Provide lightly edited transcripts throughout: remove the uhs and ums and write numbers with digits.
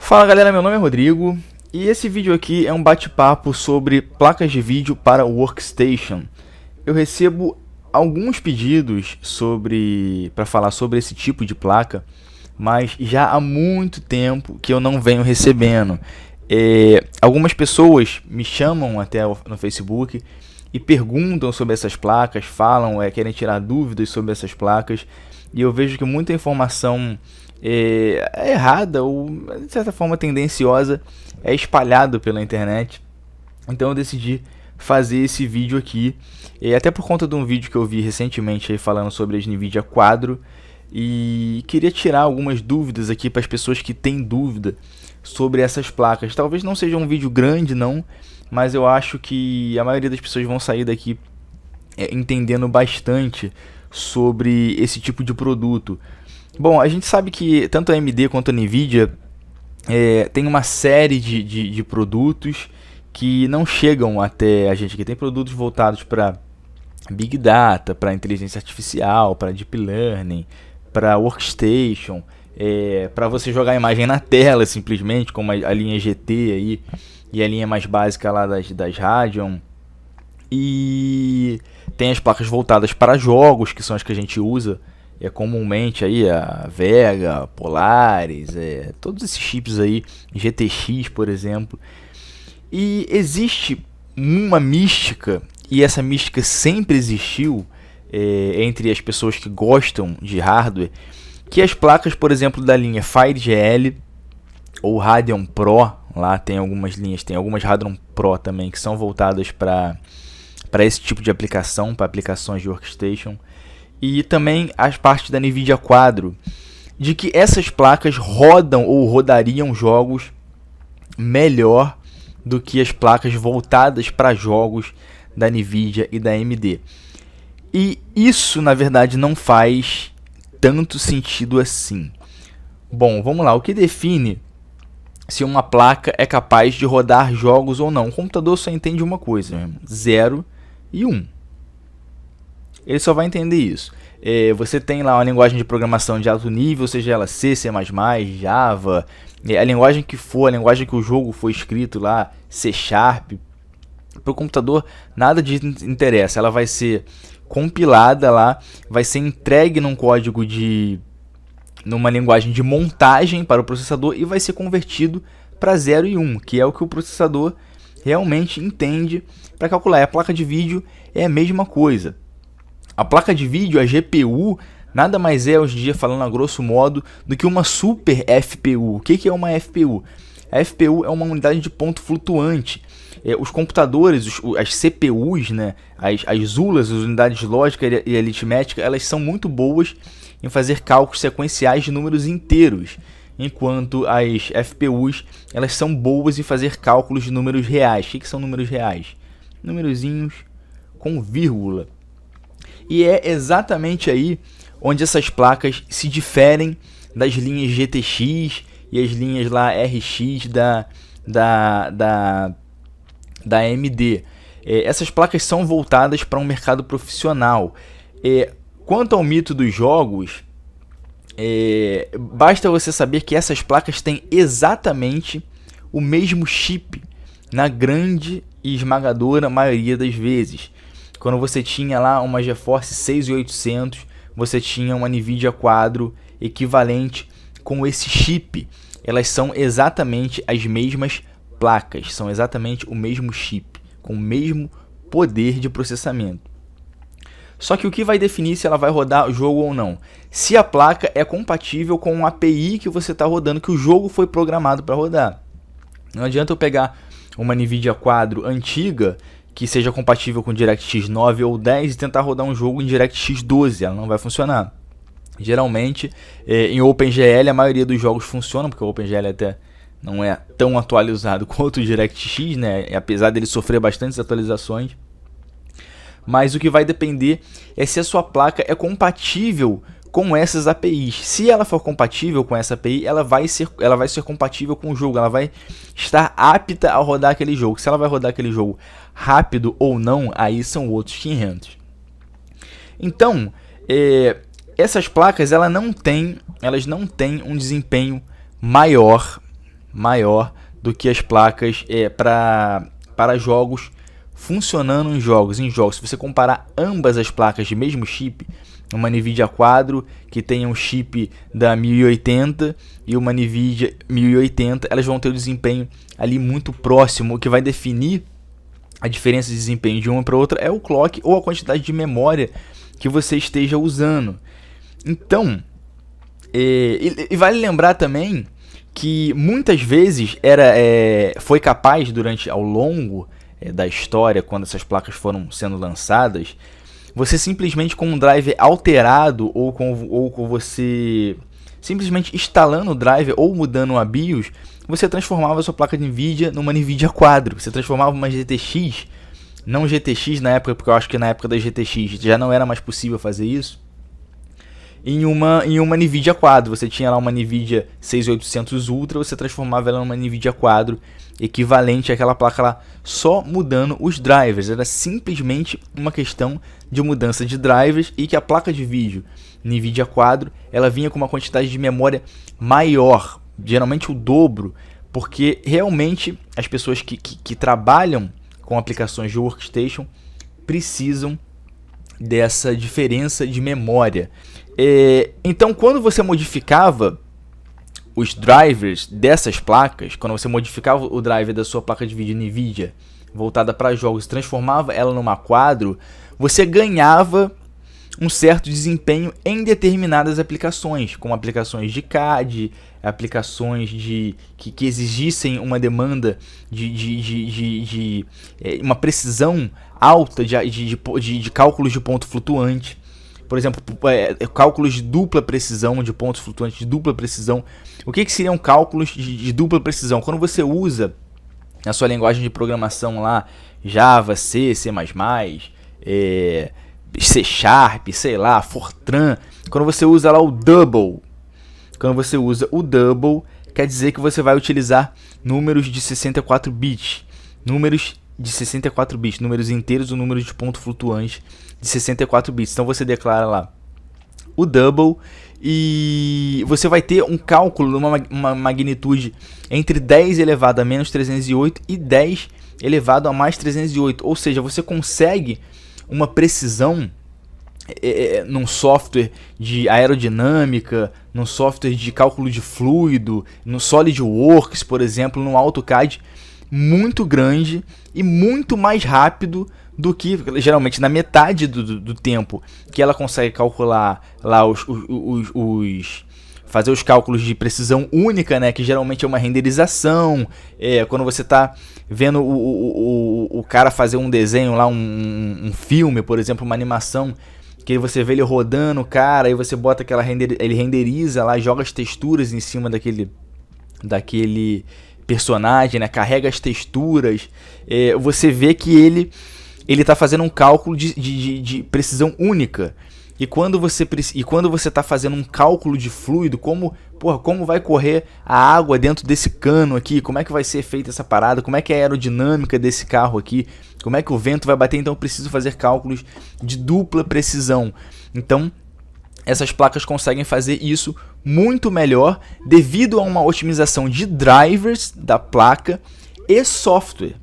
Fala galera, meu nome é Rodrigo e esse vídeo aqui é um bate-papo sobre placas de vídeo para Workstation. Eu recebo alguns pedidos para falar sobre esse tipo de placa, mas já há muito tempo que eu não venho recebendo. Algumas pessoas me chamam até no Facebook e perguntam sobre essas placas, querem tirar dúvidas sobre essas placas, e eu vejo que muita informação é errada ou de certa forma tendenciosa é espalhado pela internet. Então eu decidi fazer esse vídeo aqui, até por conta de um vídeo que eu vi recentemente aí falando sobre as NVIDIA Quadro, e queria tirar algumas dúvidas aqui para as pessoas que têm dúvida sobre essas placas. Talvez não seja um vídeo grande não, mas eu acho que a maioria das pessoas vão sair daqui entendendo bastante sobre esse tipo de produto. Bom, a gente sabe que tanto a AMD quanto a NVIDIA tem uma série de produtos que não chegam até a gente aqui. Tem produtos voltados para Big Data, para inteligência artificial, para Deep Learning, para Workstation, para você jogar a imagem na tela simplesmente, como a linha GT aí, e a linha mais básica lá das Radeon. E tem as placas voltadas para jogos, que são as que a gente usa comumente aí, a Vega, Polaris, todos esses chips aí, GTX por exemplo. E existe uma mística, e essa mística sempre existiu entre as pessoas que gostam de hardware, que as placas, por exemplo, da linha FireGL ou Radeon Pro, lá tem algumas linhas, tem algumas Radeon Pro também que são voltadas para esse tipo de aplicação, para aplicações de Workstation, e também as partes da NVIDIA Quadro, de que essas placas rodam ou rodariam jogos melhor do que as placas voltadas para jogos da NVIDIA e da AMD. E isso, na verdade, não faz tanto sentido assim. Bom, vamos lá. O que define se uma placa é capaz de rodar jogos ou não? O computador só entende uma coisa: 0 e 1. Ele só vai entender isso. Você tem lá uma linguagem de programação de alto nível, seja ela C, C++, Java, a linguagem que for, a linguagem que o jogo foi escrito lá, C#. Para o computador nada disso interessa. Ela vai ser compilada lá, vai ser entregue numa linguagem de montagem para o processador e vai ser convertido para 0 e 1, que é o que o processador realmente entende para calcular. A placa de vídeo é a mesma coisa. A placa de vídeo, a GPU, nada mais é, hoje em dia, falando a grosso modo, do que uma super FPU. O que é uma FPU? A FPU é uma unidade de ponto flutuante. Os computadores, as CPUs, né, as ULAs, as unidades de lógica e aritmética, elas são muito boas em fazer cálculos sequenciais de números inteiros, enquanto as FPUs elas são boas em fazer cálculos de números reais. O que são números reais? Númerozinhos com vírgula. E é exatamente aí onde essas placas se diferem das linhas GTX e as linhas lá RX da AMD. Essas placas são voltadas para um mercado profissional. Quanto ao mito dos jogos, basta você saber que essas placas têm exatamente o mesmo chip na grande e esmagadora maioria das vezes. Quando você tinha lá uma GeForce 6800, você tinha uma NVIDIA Quadro equivalente com esse chip. Elas são exatamente as mesmas placas, são exatamente o mesmo chip, com o mesmo poder de processamento. Só que o que vai definir se ela vai rodar o jogo ou não? Se a placa é compatível com a API que você está rodando, que o jogo foi programado para rodar. Não adianta eu pegar uma NVIDIA Quadro antiga, que seja compatível com DirectX 9 ou 10 e tentar rodar um jogo em DirectX 12, ela não vai funcionar. Geralmente, em OpenGL, a maioria dos jogos funcionam, porque o OpenGL até não é tão atualizado quanto o DirectX, né? Apesar dele sofrer bastantes atualizações. Mas o que vai depender é se a sua placa é compatível com essas APIs. Se ela for compatível com essa API, ela vai ser compatível com o jogo, ela vai estar apta a rodar aquele jogo. Se ela vai rodar aquele jogo rápido ou não, aí são outros 500. Então, essas placas elas não têm um desempenho maior maior do que as placas para jogos funcionando em jogos. Se você comparar ambas as placas de mesmo chip, uma NVIDIA Quadro que tem um chip da 1080 e uma NVIDIA 1080, elas vão ter um desempenho ali muito próximo. O que vai definir a diferença de desempenho de uma para outra é o clock ou a quantidade de memória que você esteja usando. Então, e vale lembrar também que muitas vezes foi capaz ao longo da história, quando essas placas foram sendo lançadas, você simplesmente com um driver alterado ou com você simplesmente instalando o driver ou mudando a BIOS, você transformava a sua placa de NVIDIA numa NVIDIA Quadro. Você transformava uma GTX, não GTX na época, porque eu acho que na época da GTX já não era mais possível fazer isso, em uma NVIDIA Quadro. Você tinha lá uma NVIDIA 6800 Ultra, você transformava ela numa NVIDIA Quadro, equivalente àquela placa lá, só mudando os drivers. Era simplesmente uma questão de mudança de drivers, e que a placa de vídeo NVIDIA Quadro, ela vinha com uma quantidade de memória maior, geralmente o dobro, porque realmente as pessoas que trabalham com aplicações de workstation precisam dessa diferença de memória. Então, quando você modificava os drivers dessas placas, quando você modificava o driver da sua placa de vídeo NVIDIA voltada para jogos, transformava ela numa Quadro, você ganhava um certo desempenho em determinadas aplicações, como aplicações de CAD, aplicações que exigissem uma demanda de uma precisão alta de cálculos de ponto flutuante. Por exemplo, cálculos de dupla precisão, de pontos flutuantes de dupla precisão. O que seriam cálculos de dupla precisão? Quando você usa na sua linguagem de programação lá, Java, C, C++, C Sharp, sei lá, Fortran, quando você usa lá o double, quer dizer que você vai utilizar números de 64 bits, números inteiros ou números de ponto flutuante de 64 bits. Então você declara lá o double e você vai ter um cálculo numa magnitude entre 10 elevado a menos 308 e 10 elevado a mais 308. Ou seja, você consegue uma precisão num software de aerodinâmica, num software de cálculo de fluido, no SolidWorks, por exemplo, no AutoCAD, muito grande e muito mais rápido do que, geralmente, na metade do tempo que ela consegue calcular lá fazer os cálculos de precisão única, né, que geralmente é uma renderização, quando você está vendo o cara fazer um desenho lá, um filme, por exemplo, uma animação, que você vê ele rodando, cara, aí você bota ele renderiza lá, joga as texturas em cima daquele personagem, né, carrega as texturas, você vê que ele está fazendo um cálculo de precisão única. E quando você está fazendo um cálculo de fluido, como vai correr a água dentro desse cano aqui, como é que vai ser feita essa parada, como é que é a aerodinâmica desse carro aqui, como é que o vento vai bater, então eu preciso fazer cálculos de dupla precisão. Então, essas placas conseguem fazer isso muito melhor devido a uma otimização de drivers da placa e software.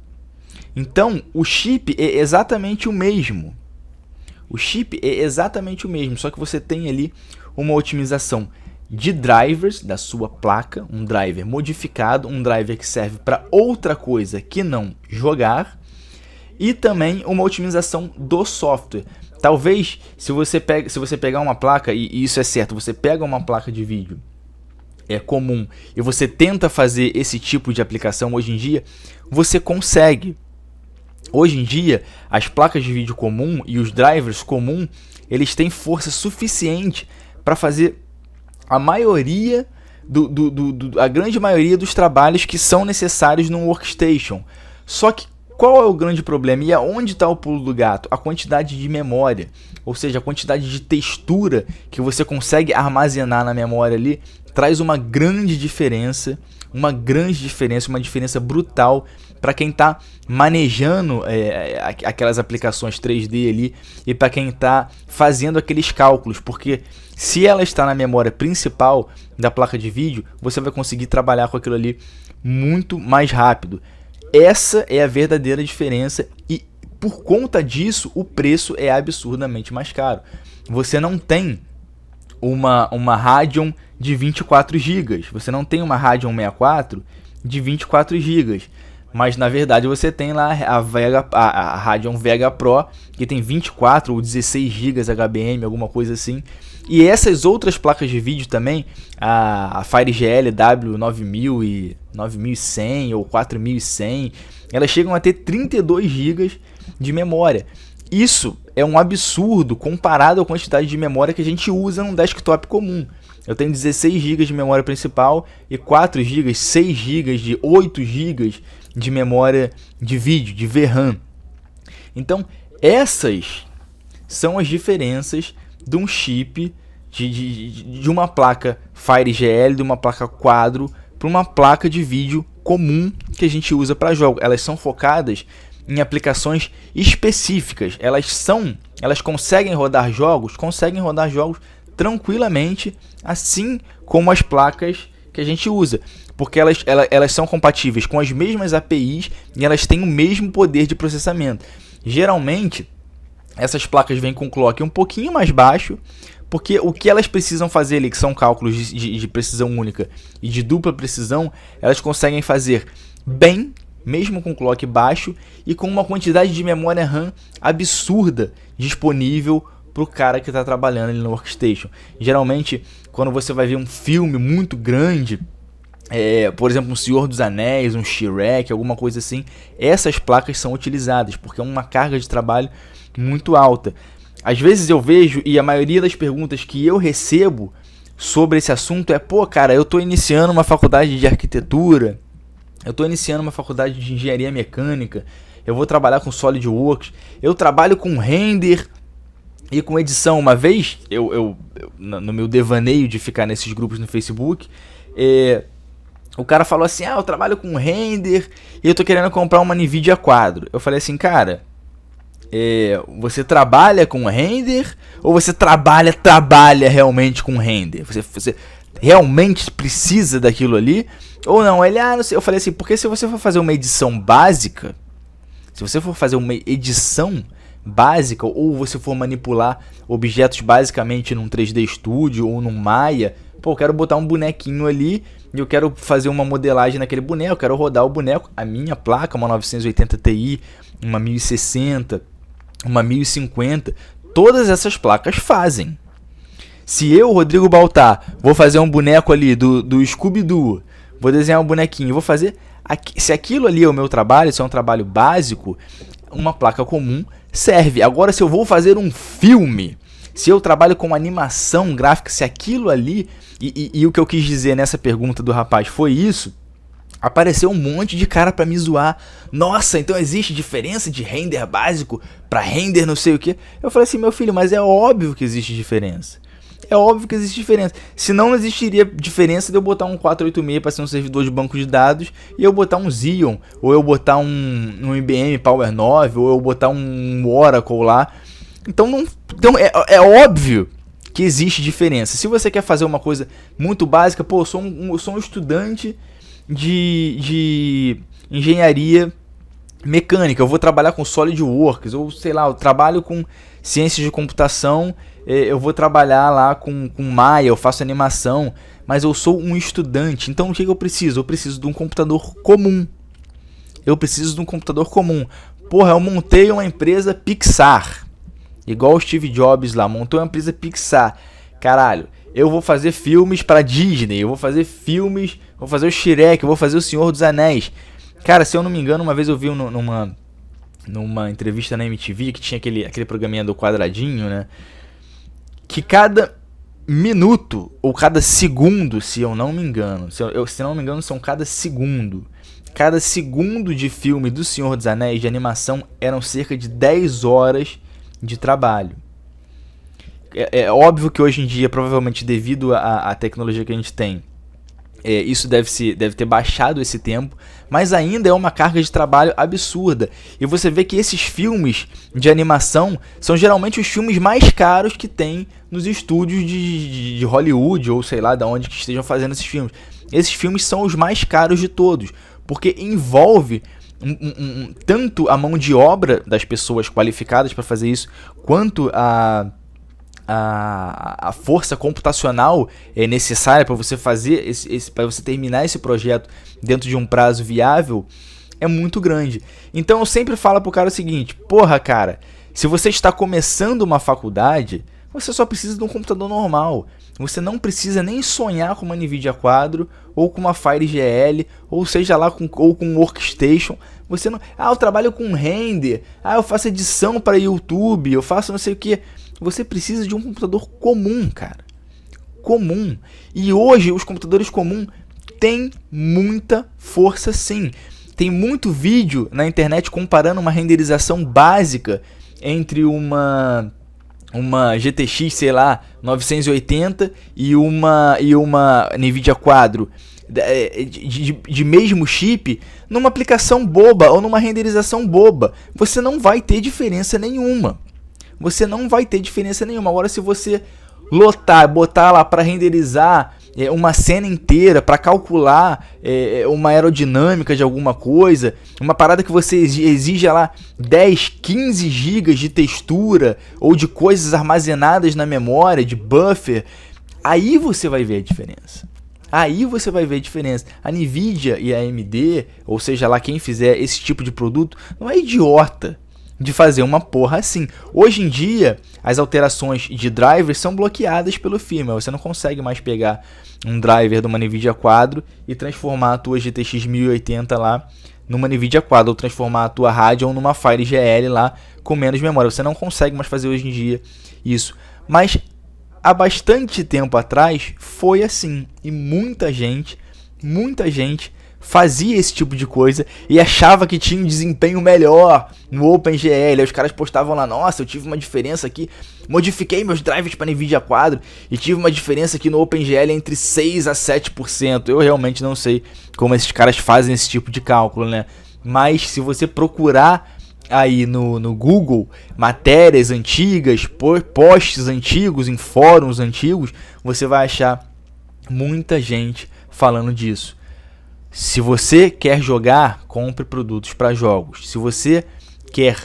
Então, o chip é exatamente o mesmo. Só que você tem ali uma otimização de drivers da sua placa, um driver modificado, um driver que serve para outra coisa que não jogar, e também uma otimização do software. Talvez, se você pegar uma placa, e isso é certo, você pega uma placa de vídeo comum e você tenta fazer esse tipo de aplicação hoje em dia, você consegue. Hoje em dia, as placas de vídeo comum e os drivers comum, eles têm força suficiente para fazer a maioria a grande maioria dos trabalhos que são necessários num workstation. Só que qual é o grande problema? E aonde está o pulo do gato? A quantidade de memória, ou seja, a quantidade de textura que você consegue armazenar na memória ali, traz uma grande diferença, uma diferença brutal para quem está manejando aquelas aplicações 3D ali e para quem está fazendo aqueles cálculos, porque se ela está na memória principal da placa de vídeo, você vai conseguir trabalhar com aquilo ali muito mais rápido. Essa é a verdadeira diferença e por conta disso o preço é absurdamente mais caro. Você não tem uma Radeon de 24 GB, você não tem uma Radeon 64 de 24 GB, mas na verdade você tem lá a Radeon Vega Pro, que tem 24 ou 16 GB HBM, alguma coisa assim. E essas outras placas de vídeo também, a FireGL W9000 e 9100 ou 4100, elas chegam a ter 32 GB de memória. Isso é um absurdo comparado à quantidade de memória que a gente usa num desktop comum. Eu tenho 16 GB de memória principal e 4 GB, 6 GB, de 8 GB de memória de vídeo, de VRAM. Então, essas são as diferenças de um chip, de uma placa FireGL, de uma placa quadro, para uma placa de vídeo comum que a gente usa para jogo. Elas são focadas em aplicações específicas. Elas conseguem rodar jogos tranquilamente, assim como as placas que a gente usa, porque elas são compatíveis com as mesmas APIs e elas têm o mesmo poder de processamento. Geralmente, essas placas vêm com clock um pouquinho mais baixo, porque o que elas precisam fazer ali, que são cálculos de precisão única e de dupla precisão, elas conseguem fazer bem, mesmo com clock baixo e com uma quantidade de memória RAM absurda disponível para o cara que está trabalhando ali no workstation. Geralmente, quando você vai ver um filme muito grande, por exemplo, um Senhor dos Anéis, um Shrek, alguma coisa assim, essas placas são utilizadas, porque é uma carga de trabalho muito alta. Às vezes eu vejo, e a maioria das perguntas que eu recebo sobre esse assunto é: pô, cara, eu estou iniciando uma faculdade de arquitetura, eu estou iniciando uma faculdade de engenharia mecânica, eu vou trabalhar com SolidWorks, eu trabalho com render e com edição. Uma vez, no meu devaneio de ficar nesses grupos no Facebook, o cara falou assim: eu trabalho com render e eu tô querendo comprar uma NVIDIA quadro. Eu falei assim: cara, você trabalha com render ou você trabalha realmente com render? Você realmente precisa daquilo ali ou não? Ele, não sei. Eu falei assim: porque se você for fazer uma edição básica, ou você for manipular objetos basicamente num 3D Studio ou num Maya, eu quero botar um bonequinho ali e eu quero fazer uma modelagem naquele boneco, eu quero rodar o boneco, a minha placa, uma 980 Ti, uma 1060, uma 1050, todas essas placas fazem. Se eu, Rodrigo Baltar, vou fazer um boneco ali do Scooby-Doo, vou desenhar um bonequinho, vou fazer, se aquilo ali é o meu trabalho, se é um trabalho básico, uma placa comum serve. Agora, se eu vou fazer um filme, se eu trabalho com animação gráfica, se aquilo ali, e o que eu quis dizer nessa pergunta do rapaz foi isso, apareceu um monte de cara pra me zoar. Nossa, então existe diferença de render básico pra render não sei o que? Eu falei assim: meu filho, mas é óbvio que existe diferença. É óbvio que existe diferença. Senão não existiria diferença de eu botar um 486 para ser um servidor de banco de dados e eu botar um Xeon, ou eu botar um IBM Power 9, ou eu botar um Oracle lá. Então é óbvio que existe diferença. Se você quer fazer uma coisa muito básica, eu sou um estudante de engenharia mecânica, eu vou trabalhar com SolidWorks, ou sei lá, eu trabalho com ciências de computação, eu vou trabalhar lá com Maya, eu faço animação, mas eu sou um estudante. Então o que eu preciso? Eu preciso de um computador comum. Porra, eu montei uma empresa Pixar, igual o Steve Jobs lá, montou uma empresa Pixar. Caralho, eu vou fazer filmes pra Disney, eu vou fazer o Shrek, eu vou fazer o Senhor dos Anéis. Cara, se eu não me engano, uma vez eu vi numa entrevista na MTV, que tinha aquele programinha do quadradinho, né? Que cada minuto, ou cada segundo, se eu não me engano, são cada segundo. Cada segundo de filme do Senhor dos Anéis, de animação, eram cerca de 10 horas de trabalho. É óbvio que hoje em dia, provavelmente devido à tecnologia que a gente tem, isso deve ter baixado esse tempo, mas ainda é uma carga de trabalho absurda. E você vê que esses filmes de animação são geralmente os filmes mais caros que tem nos estúdios de Hollywood, ou sei lá de onde que estejam fazendo esses filmes. esses filmes são os mais caros de todos, porque envolve tanto a mão de obra das pessoas qualificadas para fazer isso, quanto a força computacional necessária para você fazer para você terminar esse projeto dentro de um prazo viável, é muito grande. Então eu sempre falo pro cara o seguinte: porra, cara, se você está começando uma faculdade, você só precisa de um computador normal. Você não precisa nem sonhar com uma NVIDIA Quadro, ou com uma FireGL, ou seja lá, ou com um Workstation. Você não... eu trabalho com render, eu faço edição para YouTube, eu faço não sei o que. Você precisa de um computador comum, cara. Comum. E hoje os computadores comuns têm muita força, sim. Tem muito vídeo na internet comparando uma renderização básica entre uma GTX, sei lá, 980 e uma NVIDIA Quadro de mesmo chip, numa aplicação boba ou numa renderização boba. Você não vai ter diferença nenhuma. Você não vai ter diferença nenhuma. Agora, se você botar lá para renderizar uma cena inteira, para calcular uma aerodinâmica de alguma coisa, uma parada que você exija lá 10, 15 GB de textura ou de coisas armazenadas na memória, de buffer, aí você vai ver a diferença. Aí você vai ver a diferença. A NVIDIA e a AMD, ou seja lá quem fizer esse tipo de produto, não é idiota de fazer uma porra assim. Hoje em dia, as alterações de drivers são bloqueadas pelo firmware. Você não consegue mais pegar um driver de uma NVIDIA Quadro e transformar a tua GTX 1080 lá numa NVIDIA Quadro, ou transformar a tua Radeon numa FireGL lá com menos memória. Você não consegue mais fazer hoje em dia isso. Mas há bastante tempo atrás foi assim, e muita gente fazia esse tipo de coisa e achava que tinha um desempenho melhor no OpenGL. Aí os caras postavam lá: nossa, eu tive uma diferença aqui, modifiquei meus drivers para NVIDIA Quadro e tive uma diferença aqui no OpenGL entre 6 a 7%. Eu realmente não sei como esses caras fazem esse tipo de cálculo, né? Mas se você procurar aí no Google matérias antigas, posts antigos em fóruns antigos, você vai achar muita gente falando disso. Se você quer jogar, compre produtos para jogos. Se você quer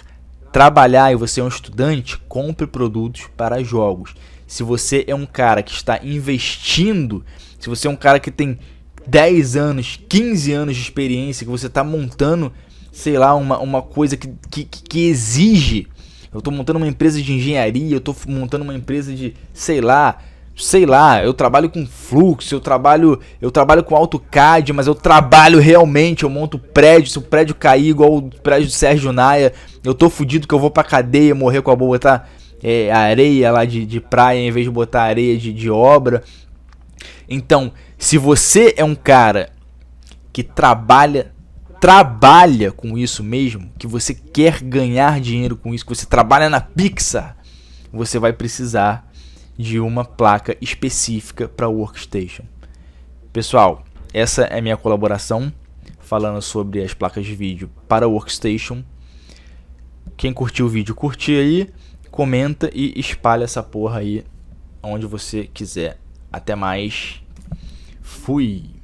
trabalhar e você é um estudante, compre produtos para jogos. Se você é um cara que está investindo, se você é um cara que tem 10 anos, 15 anos de experiência, que você está montando, sei lá, uma coisa que exige. Eu estou montando uma empresa de engenharia, eu estou montando uma empresa de, sei lá, eu trabalho com fluxo, eu trabalho com AutoCAD, mas eu trabalho realmente, eu monto prédio, se o prédio cair igual o prédio do Sérgio Naia, eu tô fudido que eu vou pra cadeia morrer com a boa, botar areia lá de praia em vez de botar areia de obra. Então, se você é um cara que trabalha com isso mesmo, que você quer ganhar dinheiro com isso, que você trabalha na Pixar, você vai precisar de uma placa específica para Workstation. Pessoal, essa é minha colaboração falando sobre as placas de vídeo para Workstation. Quem curtiu o vídeo, curte aí, comenta e espalha essa porra aí onde você quiser. Até mais. Fui!